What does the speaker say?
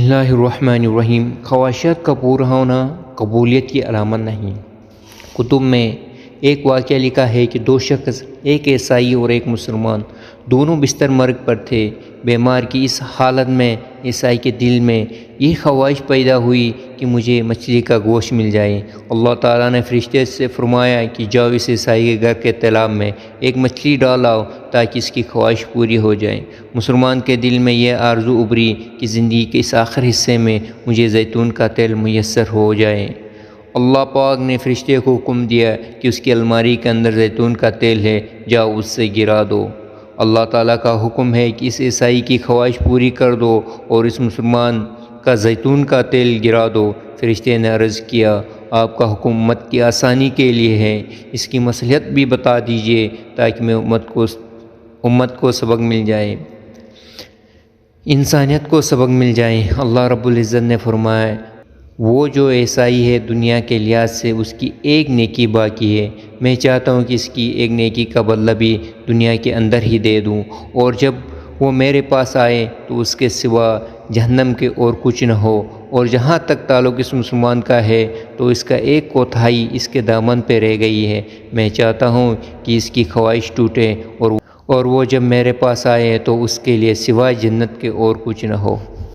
اللہ الرحمن الرحیم۔ خواہشات کا پورا ہونا قبولیت کی علامت نہیں۔ کتب میں ایک واقعہ لکھا ہے کہ دو شخص، ایک عیسائی اور ایک مسلمان، دونوں بستر مرگ پر تھے۔ بیمار کی اس حالت میں عیسائی کے دل میں یہ خواہش پیدا ہوئی کہ مجھے مچھلی کا گوشت مل جائے۔ اللہ تعالیٰ نے فرشتے سے فرمایا کہ جاؤ اس عیسائی کے گھر کے تالاب میں ایک مچھلی ڈالاؤ تاکہ اس کی خواہش پوری ہو جائے۔ مسلمان کے دل میں یہ آرزو ابھری کہ زندگی کے اس آخر حصے میں مجھے زیتون کا تیل میسر ہو جائے۔ اللہ پاک نے فرشتے کو حکم دیا کہ اس کی الماری کے اندر زیتون کا تیل ہے، جاؤ اس سے گرا دو۔ اللہ تعالیٰ کا حکم ہے کہ اس عیسائی کی خواہش پوری کر دو اور اس مسلمان کا زیتون کا تیل گرا دو۔ فرشتے نے عرض کیا، آپ کا حکم امت کی آسانی کے لیے ہے، اس کی مصلحت بھی بتا دیجیے تاکہ میں امت کو سبق مل جائے، انسانیت کو سبق مل جائے۔ اللہ رب العزت نے فرمایا، وہ جو عیسائی ہے دنیا کے لحاظ سے اس کی ایک نیکی باقی ہے، میں چاہتا ہوں کہ اس کی ایک نیکی کا بدلہ بھی دنیا کے اندر ہی دے دوں، اور جب وہ میرے پاس آئے تو اس کے سوا جہنم کے اور کچھ نہ ہو، اور جہاں تک تعلق اس مسلمان کا ہے تو اس کا ایک کوتاہی اس کے دامن پہ رہ گئی ہے۔ میں چاہتا ہوں کہ اس کی خواہش ٹوٹے اور وہ جب میرے پاس آئے تو اس کے لیے سوائے جنت کے اور کچھ نہ ہو۔